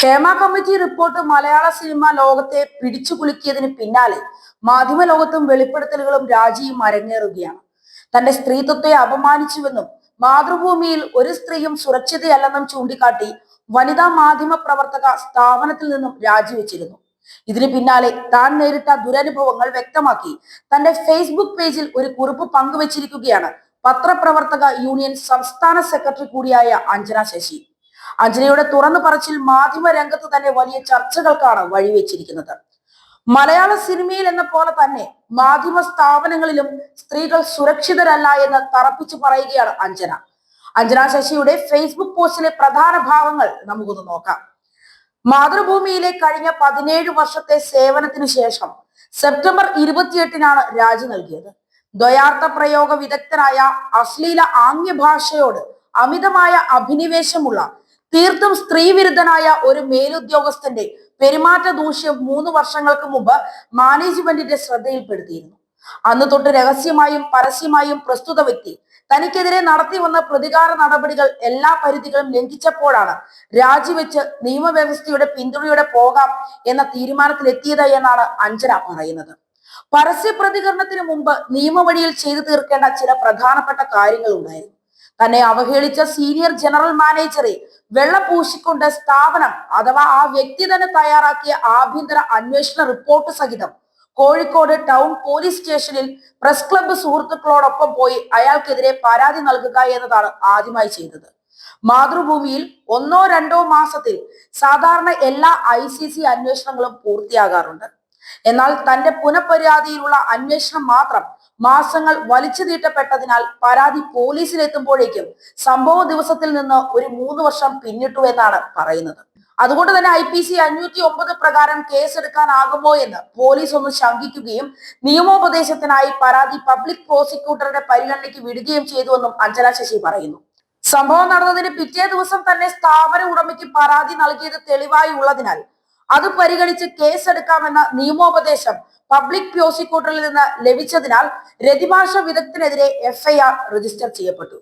Hema committee report മലയാള cinema ലോകത്തെ പിടിച്ചുകുലുക്കിയതിന് പിന്നാലെ മാധ്യമ ലോകത്തും വെളിപ്പെടുത്തലുകളും രാജിയും അരങ്ങേറുകയാണ്. തന്റെ സ്ത്രീത്വത്തെ അപമാനിച്ചുവെന്നും മാതൃഭൂമിയിൽ ഒരു സ്ത്രീയും സുരക്ഷിതയല്ലെന്നും ചൂണ്ടിക്കാട്ടി വനിതാ മാധ്യമ പ്രവർത്തക സ്ഥാപനത്തിൽ നിന്നും രാജിവെച്ചിരുന്നു. ഇതിന് പിന്നാലെ താൻ നേരിട്ട ദുരനുഭവങ്ങൾ വ്യക്തമാക്കി തന്റെ ഫേസ്ബുക്ക് പേജിൽ ഒരു കുറിപ്പ് പങ്കുവച്ചിരിക്കുകയാണ് പത്രപ്രവർത്തക യൂണിയൻ സംസ്ഥാന സെക്രട്ടറി കൂടിയായ അഞ്ജന ശശി. അഞ്ജനയുടെ തുറന്നു പറച്ചിൽ മാധ്യമ രംഗത്ത് തന്നെ വലിയ ചർച്ചകൾക്കാണ് വഴിവെച്ചിരിക്കുന്നത്. മലയാള സിനിമയിൽ എന്ന പോലെ തന്നെ മാധ്യമ സ്ഥാപനങ്ങളിലും സ്ത്രീകൾ സുരക്ഷിതരല്ല എന്ന് തറപ്പിച്ചു പറയുകയാണ് അഞ്ജന. അഞ്ജന ശശിയുടെ ഫേസ്ബുക്ക് പോസ്റ്റിലെ പ്രധാന ഭാഗങ്ങൾ നമുക്കൊന്ന് നോക്കാം. മാതൃഭൂമിയിലെ കഴിഞ്ഞ 17 വർഷത്തെ സേവനത്തിനു ശേഷം സെപ്റ്റംബർ 28-നാണ് രാജി നൽകിയത്. ദ്വയാർത്ഥ പ്രയോഗ വിദഗ്ധനായ അശ്ലീല ആംഗ്യഭാഷയോട് അമിതമായ അഭിനിവേശമുള്ള തീർത്തും സ്ത്രീവിരുദ്ധനായ ഒരു മേലുദ്യോഗസ്ഥന്റെ പെരുമാറ്റ ദൂഷ്യം 3 വർഷങ്ങൾക്ക് മുമ്പ് മാനേജ്മെന്റിന്റെ ശ്രദ്ധയിൽപ്പെടുത്തിയിരുന്നു. അന്ന് തൊട്ട് രഹസ്യമായും പരസ്യമായും പ്രസ്തുത വ്യക്തി തനിക്കെതിരെ നടത്തി വന്ന പ്രതികാര നടപടികൾ എല്ലാ പരിധികളും ലംഘിച്ചപ്പോഴാണ് രാജിവെച്ച് നിയമവ്യവസ്ഥയുടെ പിന്തുണയോടെ പോകാം എന്ന തീരുമാനത്തിലെത്തിയത് എന്നാണ് അഞ്ജന പറയുന്നത്. പരസ്യ പ്രതികരണത്തിന് മുമ്പ് നിയമവഴിയിൽ ചെയ്തു തീർക്കേണ്ട ചില പ്രധാനപ്പെട്ട കാര്യങ്ങൾ ഉണ്ടായിരുന്നു. തന്നെ അവഹേളിച്ച സീനിയർ ജനറൽ മാനേജറെ വെള്ളപൂശിക്കൊണ്ട് സ്ഥാപനം അഥവാ ആ വ്യക്തി തന്നെ തയ്യാറാക്കിയ ആഭ്യന്തര അന്വേഷണ റിപ്പോർട്ട് സഹിതം കോഴിക്കോട് ടൗൺ പോലീസ് സ്റ്റേഷനിൽ പ്രസ് ക്ലബ്ബ് സുഹൃത്തുക്കളോടൊപ്പം പോയി അയാൾക്കെതിരെ പരാതി നൽകുക എന്നതാണ് ആദ്യമായി ചെയ്തത്. മാതൃഭൂമിയിൽ 1-2 മാസത്തിൽ സാധാരണ എല്ലാ ICC അന്വേഷണങ്ങളും പൂർത്തിയാകാറുണ്ട്. എന്നാൽ തന്റെ പുനഃപരാതിയിലുള്ള അന്വേഷണം മാത്രം മാസങ്ങൾ വലിച്ചു നീട്ടപ്പെട്ടതിനാൽ പരാതി പോലീസിലെത്തുമ്പോഴേക്കും സംഭവ ദിവസത്തിൽ നിന്ന് ഒരു 3 വർഷം പിന്നിട്ടു എന്നാണ് പറയുന്നത്. അതുകൊണ്ട് തന്നെ IPC 509 പ്രകാരം കേസെടുക്കാനാകുമോ എന്ന് പോലീസ് ഒന്ന് ശങ്കിക്കുകയും നിയമോപദേശത്തിനായി പരാതി പബ്ലിക് പ്രോസിക്യൂട്ടറുടെ പരിഗണനയ്ക്ക് വിടുകയും ചെയ്തുവെന്നും അഞ്ജന ശശി പറയുന്നു. സംഭവം നടന്നതിന് പിറ്റേ ദിവസം തന്നെ സ്ഥാപന ഉടമയ്ക്ക് പരാതി നൽകിയത് തെളിവായി ഉള്ളതിനാൽ അത് പരിഗണിച്ച് കേസെടുക്കാമെന്ന നിയമോപദേശം പബ്ലിക് പ്രോസിക്യൂട്ടറിൽ നിന്ന് ലഭിച്ചതിനാൽ രതിഭാഷ വിദഗ്ധനെതിരെ FIR രജിസ്റ്റർ ചെയ്യപ്പെട്ടു.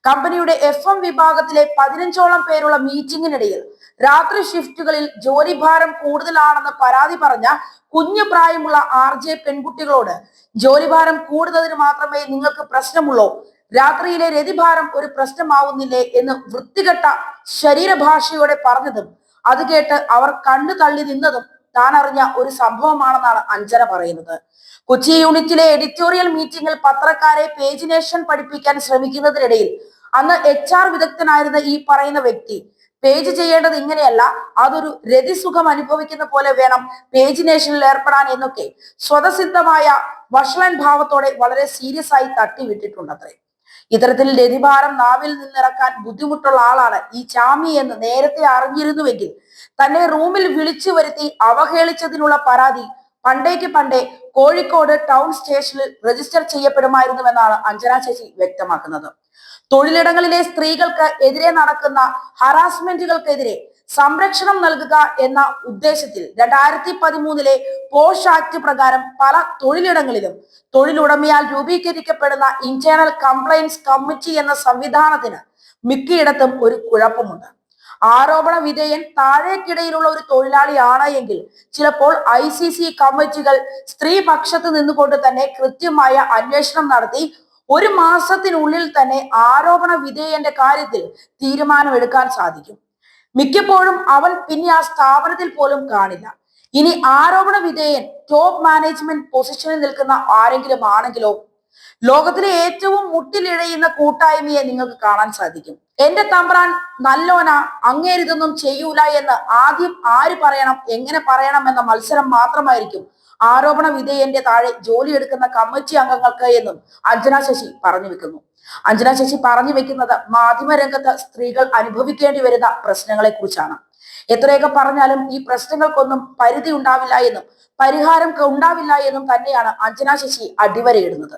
കമ്പനിയുടെ FM വിഭാഗത്തിലെ 15ഓളം പേരുള്ള മീറ്റിംഗിനിടയിൽ രാത്രി ഷിഫ്റ്റുകളിൽ ജോലിഭാരം കൂടുതലാണെന്ന് പരാതി പറഞ്ഞ കുഞ്ഞു പ്രായമുള്ള RJ പെൺകുട്ടികളോട് ജോലിഭാരം കൂടുന്നതിന് മാത്രമേ നിങ്ങൾക്ക് പ്രശ്നമുള്ളൂ, രാത്രിയിലെ രതിഭാരം ഒരു പ്രശ്നമാവുന്നില്ലേ എന്ന് വൃത്തികെട്ട ശരീരഭാഷയോടെ പറഞ്ഞതും അത് കേട്ട് അവർ കണ്ണു തള്ളി നിന്നതും താൻ അറിഞ്ഞ ഒരു സംഭവമാണെന്നാണ് അഞ്ജന പറയുന്നത്. കൊച്ചി യൂണിറ്റിലെ എഡിറ്റോറിയൽ മീറ്റിംഗിൽ പത്രക്കാരെ പേജിനേഷൻ പഠിപ്പിക്കാൻ ശ്രമിക്കുന്നതിനിടയിൽ അന്ന് HR വിദഗ്ധനായിരുന്ന ഈ പറയുന്ന വ്യക്തി പേജ് ചെയ്യേണ്ടത് ഇങ്ങനെയല്ല, അതൊരു രതിസുഖം അനുഭവിക്കുന്ന പോലെ വേണം പേജിനേഷനിൽ ഏർപ്പെടാൻ എന്നൊക്കെ സ്വതസിദ്ധമായ വഷളൻ ഭാവത്തോടെ വളരെ സീരിയസ് ആയി തട്ടിവിട്ടിട്ടുണ്ടത്രേ. ഇത്തരത്തിൽ രതിഭാരം നാവിൽ നിന്നിറക്കാൻ ബുദ്ധിമുട്ടുള്ള ആളാണ് ഈ ചാമി എന്ന് നേരത്തെ അറിഞ്ഞിരുന്നുവെങ്കിൽ തന്നെ റൂമിൽ വിളിച്ചു വരുത്തി അവഹേളിച്ചതിനുള്ള പരാതി പണ്ടേ കോഴിക്കോട് ടൗൺ സ്റ്റേഷനിൽ രജിസ്റ്റർ ചെയ്യപ്പെടുമായിരുന്നുവെന്നാണ് അഞ്ജന ശശി വ്യക്തമാക്കുന്നത്. തൊഴിലിടങ്ങളിലെ സ്ത്രീകൾക്ക് എതിരെ നടക്കുന്ന ഹറാസ്മെന്റുകൾക്കെതിരെ സംരക്ഷണം നൽകുക എന്ന ഉദ്ദേശത്തിൽ 2013 പോഷ് ആക്ട് പ്രകാരം പല തൊഴിലിടങ്ങളിലും തൊഴിലുടമയാൽ രൂപീകരിക്കപ്പെടുന്ന ഇന്റേണൽ കംപ്ലൈന്റ്സ് കമ്മിറ്റി എന്ന സംവിധാനത്തിന് മിക്കയിടത്തും ഒരു കുഴപ്പമുണ്ട്. ആരോപണ വിധേയൻ താഴേക്കിടയിലുള്ള ഒരു തൊഴിലാളിയാണ് എങ്കിൽ ചിലപ്പോൾ ICC കമ്മിറ്റികൾ സ്ത്രീപക്ഷത്ത് നിന്നുകൊണ്ട് തന്നെ കൃത്യമായ അന്വേഷണം നടത്തി 1 മാസത്തിനുള്ളിൽ തന്നെ ആരോപണ വിധേയന്റെ കാര്യത്തിൽ തീരുമാനമെടുക്കാൻ സാധിക്കും. മിക്കപ്പോഴും അവൻ പിന്നെ ആ സ്ഥാപനത്തിൽ പോലും കാണില്ല. ഇനി ആരോപണ വിധേയൻ ടോപ്പ് മാനേജ്മെന്റ് പൊസിഷനിൽ നിൽക്കുന്ന ആരെങ്കിലും ആണെങ്കിലോ? ലോകത്തിലെ ഏറ്റവും മുട്ടിലിഴയുന്ന കൂട്ടായ്മയെ നിങ്ങൾക്ക് കാണാൻ സാധിക്കും. എന്റെ തമ്പ്രാൻ നല്ലോന, അങ്ങേരിതൊന്നും ചെയ്യൂല എന്ന് ആദ്യം ആര് പറയണം, എങ്ങനെ പറയണം എന്ന മത്സരം മാത്രമായിരിക്കും ആരോപണ വിധേയന്റെ താഴെ ജോലിയെടുക്കുന്ന കമ്മിറ്റി അംഗങ്ങൾക്ക് എന്നും അഞ്ജന ശശി പറഞ്ഞു വെക്കുന്നു. അഞ്ജന ശശി പറഞ്ഞു വെക്കുന്നത് മാധ്യമരംഗത്ത് സ്ത്രീകൾ അനുഭവിക്കേണ്ടി വരുന്ന പ്രശ്നങ്ങളെ കുറിച്ചാണ്. എത്രയൊക്കെ പറഞ്ഞാലും ഈ പ്രശ്നങ്ങൾക്കൊന്നും പരിധി ഉണ്ടാവില്ല എന്നും പരിഹാരം ഉണ്ടാവില്ല എന്നും തന്നെയാണ് അഞ്ജന ശശി അടിവരയിടുന്നത്.